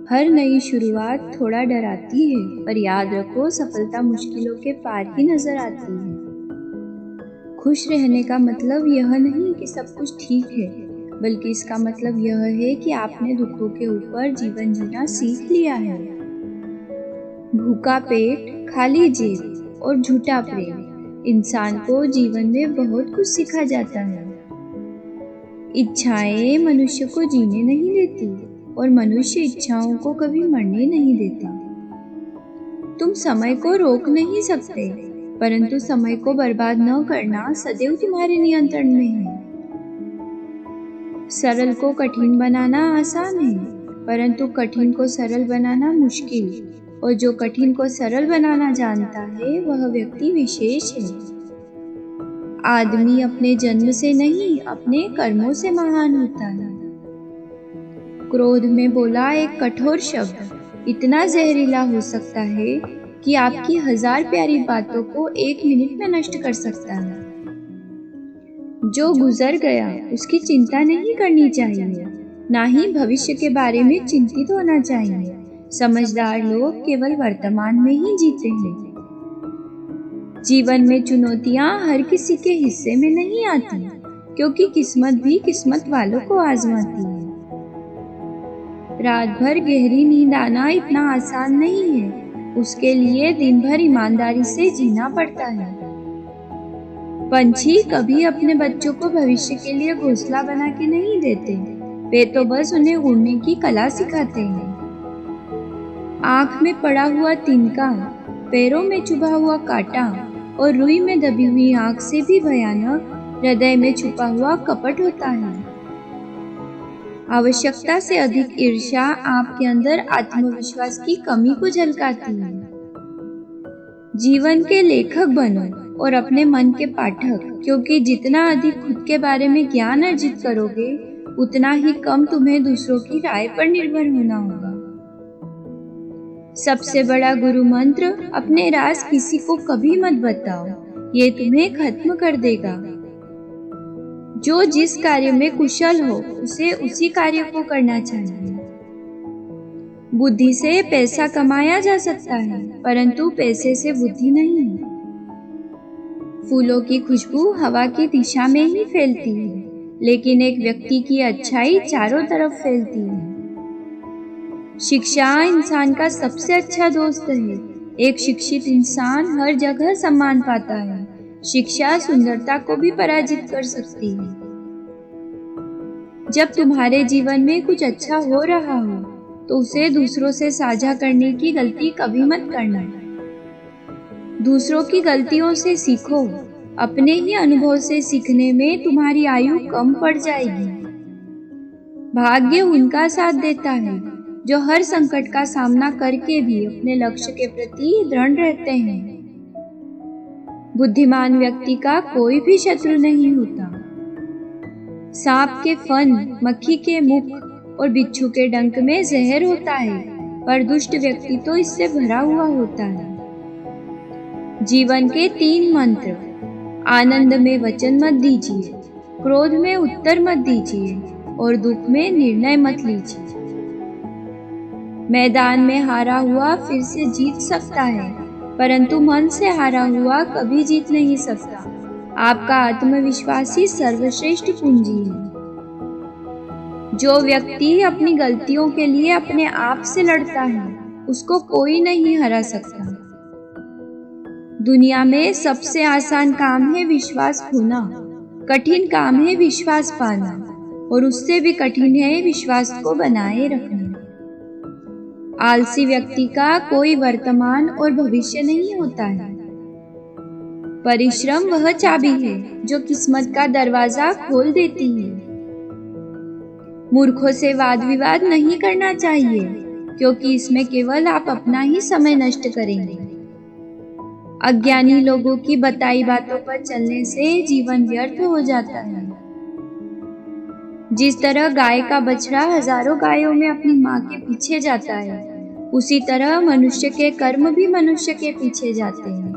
हर नई शुरुआत थोड़ा डराती है, पर याद रखो सफलता मुश्किलों के पार ही नजर आती है। खुश रहने का मतलब यह नहीं कि सब कुछ ठीक है, बल्कि इसका मतलब यह है कि आपने दुखों के ऊपर जीवन जीना सीख लिया है। भूखा पेट, खाली जेब और झूठा प्रेम इंसान को जीवन में बहुत कुछ सिखा जाता है। इच्छाएं मनुष्य को जीने नहीं देती और मनुष्य इच्छाओं को कभी मरने नहीं देता। तुम समय को रोक नहीं सकते, परंतु समय को बर्बाद न करना सदैव तुम्हारे नियंत्रण में है। सरल को कठिन बनाना आसान है, परंतु कठिन को सरल बनाना मुश्किल, और जो कठिन को सरल बनाना जानता है वह व्यक्ति विशेष है। आदमी अपने जन्म से नहीं, अपने कर्मों से महान होता है। क्रोध में बोला एक कठोर शब्द इतना जहरीला हो सकता है कि आपकी 1000 प्यारी बातों को 1 मिनट में नष्ट कर सकता है। जो गुजर गया उसकी चिंता नहीं करनी चाहिए, ना ही भविष्य के बारे में चिंतित होना चाहिए। समझदार लोग केवल वर्तमान में ही जीते हैं। जीवन में चुनौतियां हर किसी के हिस्से में नहीं आती, क्योंकि किस्मत भी किस्मत वालों को आजमाती है। रात भर गहरी नींद आना इतना आसान नहीं है, उसके लिए दिन भर ईमानदारी से जीना पड़ता है। पंछी कभी अपने बच्चों को भविष्य के लिए घोंसला बना के नहीं देते, वे तो बस उन्हें उड़ने की कला सिखाते हैं। आँख में पड़ा हुआ तिनका, पैरों में चुभा हुआ कांटा और रुई में दबी हुई आँख से भी भयानक हृदय में छुपा हुआ कपट होता है। आवश्यकता से अधिक ईर्ष्या आपके अंदर आत्मविश्वास की कमी को झलकाती है। जीवन के लेखक बनो और अपने मन के पाठक, क्योंकि जितना अधिक खुद के बारे में ज्ञान अर्जित करोगे, उतना ही कम तुम्हें दूसरों की राय पर निर्भर होना होगा। सबसे बड़ा गुरु मंत्र, अपने राज किसी को कभी मत बताओ, ये तुम्हें खत्म कर देगा। जो जिस कार्य में कुशल हो उसे उसी कार्य को करना चाहिए। बुद्धि से पैसा कमाया जा सकता है, परंतु पैसे से बुद्धि नहीं। फूलों की खुशबू हवा की दिशा में ही फैलती है, लेकिन एक व्यक्ति की अच्छाई चारों तरफ फैलती है। शिक्षा इंसान का सबसे अच्छा दोस्त है। एक शिक्षित इंसान हर जगह सम्मान पाता है। शिक्षा सुंदरता को भी पराजित कर सकती है। जब तुम्हारे जीवन में कुछ अच्छा हो रहा हो, तो उसे दूसरों से साझा करने की गलती कभी मत करना। दूसरों की गलतियों से सीखो, अपने ही अनुभव से सीखने में तुम्हारी आयु कम पड़ जाएगी। भाग्य उनका साथ देता है जो हर संकट का सामना करके भी अपने लक्ष्य के प्रति दृढ़ रहते हैं। बुद्धिमान व्यक्ति का कोई भी शत्रु नहीं होता। सांप के फन, मक्खी के मुख और बिच्छू के डंक में जहर होता है, पर दुष्ट व्यक्ति तो इससे भरा हुआ होता है। जीवन के 3 मंत्र, आनंद में वचन मत दीजिए, क्रोध में उत्तर मत दीजिए और दुख में निर्णय मत लीजिए। मैदान में हारा हुआ फिर से जीत सकता है, परंतु मन से हारा हुआ कभी जीत नहीं सकता। आपका आत्मविश्वास ही सर्वश्रेष्ठ पूंजी है। जो व्यक्ति अपनी गलतियों के लिए अपने आप से लड़ता है, उसको कोई नहीं हरा सकता। दुनिया में सबसे आसान काम है विश्वास खोना, कठिन काम है विश्वास पाना, और उससे भी कठिन है विश्वास को बनाए रखना। आलसी व्यक्ति का कोई वर्तमान और भविष्य नहीं होता है। परिश्रम वह चाबी है जो किस्मत का दरवाजा खोल देती है। मूर्खों से वाद विवाद नहीं करना चाहिए, क्योंकि इसमें केवल आप अपना ही समय नष्ट करेंगे। अज्ञानी लोगों की बताई बातों पर चलने से जीवन व्यर्थ हो जाता है। जिस तरह गाय का बछड़ा हजारों गायों में अपनी माँ के पीछे जाता है, उसी तरह मनुष्य के कर्म भी मनुष्य के पीछे जाते हैं।